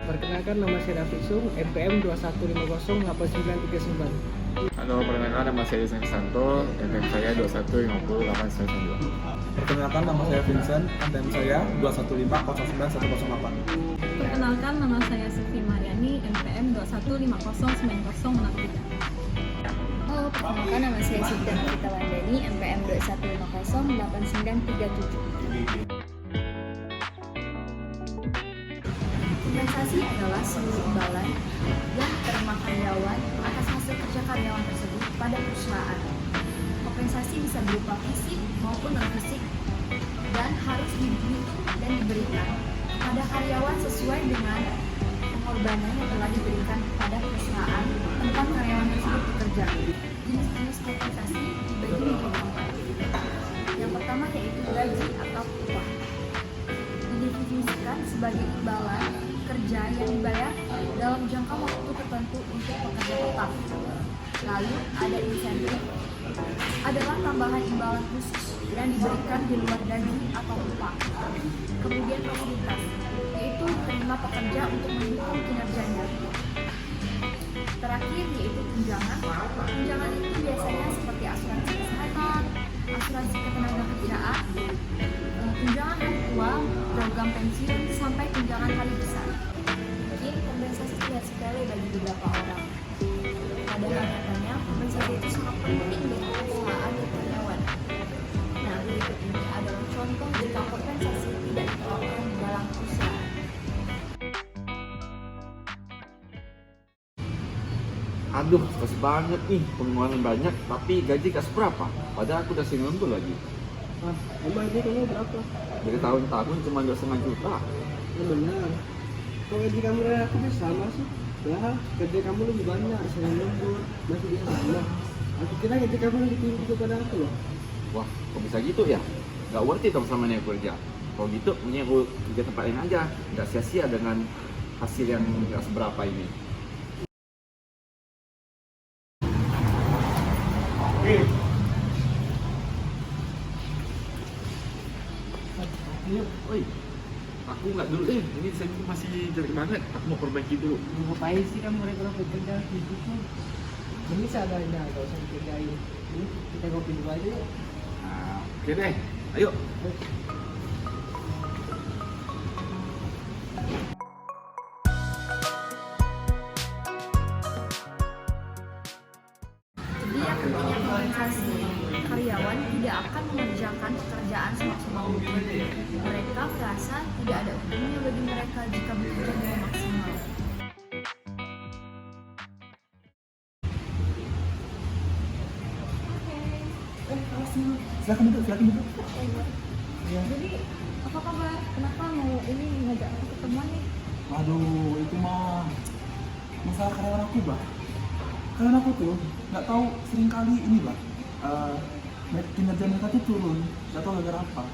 Perkenalkan, nama saya David Sung, NPM 21508939. Halo, perkenalkan nama saya Ismail Santo, NPM saya 21508992. Perkenalkan, nama saya Vincent, NPM saya 215091108. Perkenalkan, nama saya Sufi Mariani, NPM 21509063. Halo, perkenalkan nama saya Sinta Novita Wandani, NPM 21508937. Kompensasi adalah seluruh imbalan yang diterima karyawan atas hasil kerja karyawan tersebut pada perusahaan. Kompensasi bisa berupa fisik maupun non-fisik dan harus dihitung dan diberikan kepada karyawan sesuai dengan pengorbanan yang telah diberikan kepada perusahaan tempat karyawan tersebut bekerja. Jenis-jenis kompensasi dibagi menjadi 4. Yang pertama yaitu gaji atau upah. Didefinisikan sebagai imbalan kerja yang dibayar dalam jangka waktu tertentu untuk pekerja tetap. Lalu ada insentif, adalah tambahan imbalan khusus yang diberikan di luar gaji atau upah. Kemudian fasilitas, yaitu diterima pekerja untuk mendukung kinerjanya. Terakhir yaitu tunjangan. Tunjangan itu biasanya seperti asuransi kesehatan, asuransi ketenagakerjaan, tunjangan hari tua, program pensiun, sampai tunjangan hari besar. Mungkin kompensasi terlihat sepele bagi beberapa orang. Padahal nyatanya kompensasi itu sangat penting bagi perusahaan dan karyawan. Nah, berikut ini adalah contoh jika kompensasi tidak diterapkan di dalam perusahaan. Aduh, stres banget nih, pengeluaran banyak, tapi gaji gak seberapa. Padahal aku udah sering lembur lagi. Emang ini kamu berapa? Dari tahun-tahun cuma 2,5 juta. Ya benar. Kok gaji kamu dan aku bisa sama sih? Ya, kerja kamu lebih banyak, saya lembur, masih bisa sama. Aku kira gaji kamu lebih tinggi kepada aku loh. Wah, kok bisa gitu ya? Gak worth it dong selama ini aku kerja. Kalau gitu, mending aku kerja tempat lain aja. Gak sia-sia dengan hasil yang gak seberapa ini. Oi, aku nggak dulu deh. Ini saya masih jelek banget. Aku mau perbaiki dulu. Ngapain sih kamu regular bekerja gitu tuh? Ini seadanya, gak usah dikerjain. Ini kita ngopi dulu aja yuk. Nah, oke deh. Ayo. Jadi yang pentingnya kompensasi karyawan tidak akan mengerjakan pekerjaan semaksimal mungkin. Mereka merasa tidak ada untungnya bagi mereka jika bekerja dengan maksimal. Silakan duduk. Ya. Jadi, apa kabar? Kenapa mau ini ngajak aku ketemuan nih? Aduh, itu mah masalah karyawan aku, Bah. Karyawan aku tuh nggak tahu sering kali ini, Bah. Kinerja mereka tuh turun, nggak tahu gara-gara apa.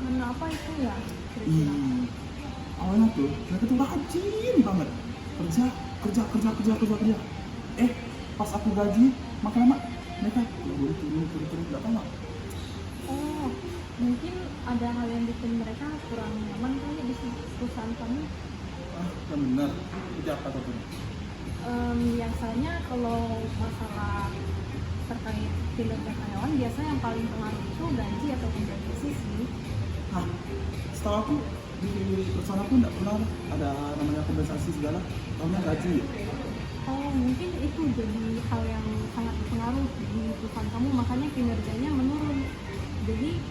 Karena apa itu ya? Kira-kira? Awalnya tuh mereka tuh rajin banget kerja. Pas aku gaji, makin lama mereka turun, nggak tahu nggak. Oh, mungkin ada hal yang bikin mereka kurang nyaman kali di perusahaan kamu. Yang benar, itu apa tuh? Biasanya kalau masalah terkait kinerja karyawan, biasanya yang paling pengaruh itu gaji atau kompensasi sih. Setahu aku di perusahaan aku nggak pernah ada namanya kompensasi segala, tahunya gaji ya. Oh, mungkin itu jadi hal yang sangat berpengaruh di perusahaan kamu, makanya kinerjanya menurun. Jadi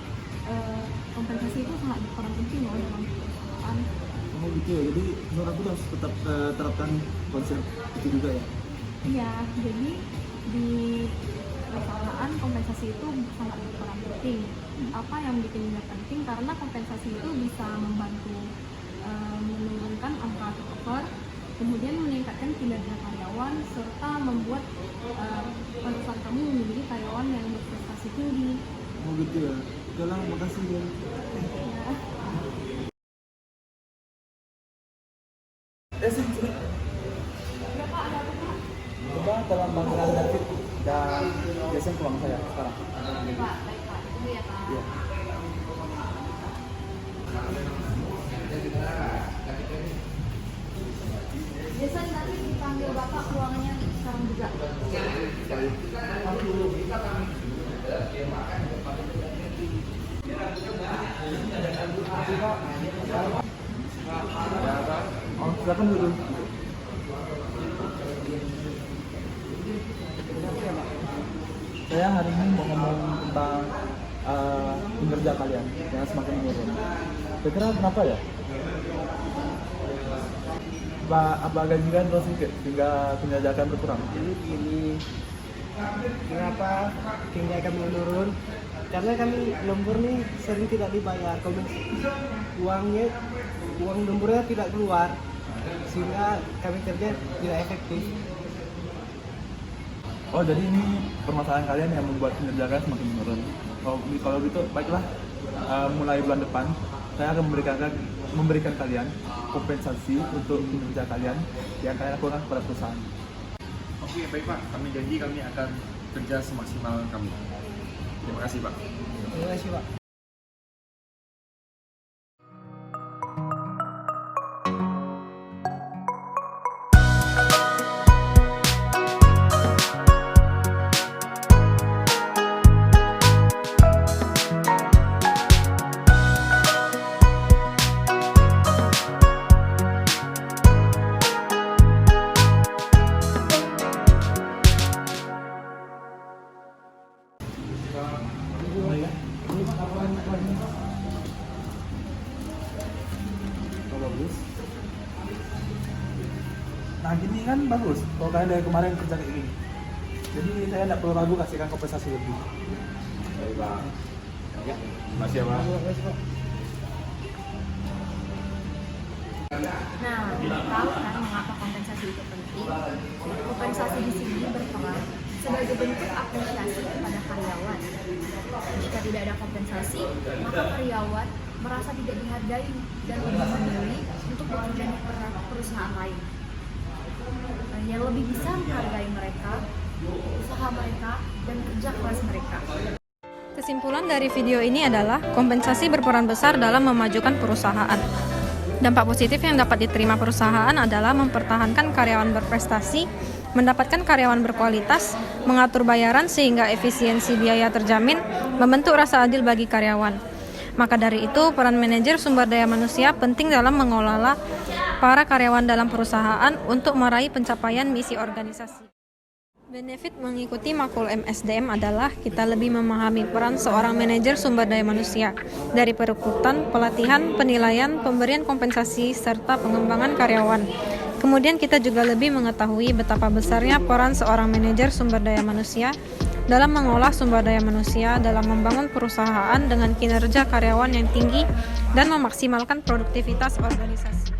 kompensasi itu sangat berperan penting loh dalam perusahaan. Oh gitu ya, jadi menurut aku harus tetap terapkan konsep itu juga ya. Iya, jadi di perusahaan kompensasi itu sangat berperan penting. Apa yang bikinnya penting? Karena kompensasi itu bisa membantu menurunkan angka turnover, kemudian meningkatkan kinerja karyawan, serta membuat perusahaan kamu menjadi karyawan yang berprestasi tinggi. Oh gitu ya. Udah lah, makasih ya. Ya. Sini. Berapa ada apa? Coba tolong panggilan David dan Jason ke ruang saya sekarang. Pak, baik Pak. Tunggu ya Pak. Iya. Pak ruangannya sekarang juga. Oh, silakan dulu. Saya hari ini mau ngomong tentang kinerja kalian yang semakin menurun. Kira-kira kenapa ya? Apa gaji kan terus sedikit sehingga kinerja kalian berkurang? Jadi gini, kenapa kinerja kami menurun? Karena kami lembur nih sering tidak dibayar, uang lemburnya tidak keluar, sehingga kami kerja tidak efektif. Oh, jadi ini permasalahan kalian yang membuat kinerja kalian semakin menurun. Kalau gitu, baiklah. Mulai bulan depan, saya akan memberikan kalian kompensasi untuk kinerja kalian yang kalian lakukan kepada perusahaan. Oke, baik Pak. Kami janji kami akan kerja semaksimal kami. Terima kasih Pak. Terima kasih Pak. Oh, bagus. Nah, gini kan bagus. Kalau kalian dari kemarin kerja kayak gini. Jadi saya tidak perlu ragu kasihkan kompensasi lebih. Baik Pak. Ya, terima kasih ya Pak. Nah, tahu kan mengapa kompensasi itu penting? Kompensasi di sini berperan sebagai bentuk apresiasi kepada karyawan. Jika tidak ada kompensasi, maka karyawan merasa tidak dihargai dan lebih memilih untuk bekerja di perusahaan lain. Yang lebih bisa menghargai mereka, usaha mereka, dan kerja keras mereka. Kesimpulan dari video ini adalah kompensasi berperan besar dalam memajukan perusahaan. Dampak positif yang dapat diterima perusahaan adalah mempertahankan karyawan berprestasi, mendapatkan karyawan berkualitas, mengatur bayaran sehingga efisiensi biaya terjamin, membentuk rasa adil bagi karyawan. Maka dari itu, peran manajer sumber daya manusia penting dalam mengelola para karyawan dalam perusahaan untuk meraih pencapaian misi organisasi. Benefit mengikuti makul MSDM adalah kita lebih memahami peran seorang manajer sumber daya manusia dari perekrutan, pelatihan, penilaian, pemberian kompensasi, serta pengembangan karyawan. Kemudian kita juga lebih mengetahui betapa besarnya peran seorang manajer sumber daya manusia dalam mengolah sumber daya manusia dalam membangun perusahaan dengan kinerja karyawan yang tinggi dan memaksimalkan produktivitas organisasi.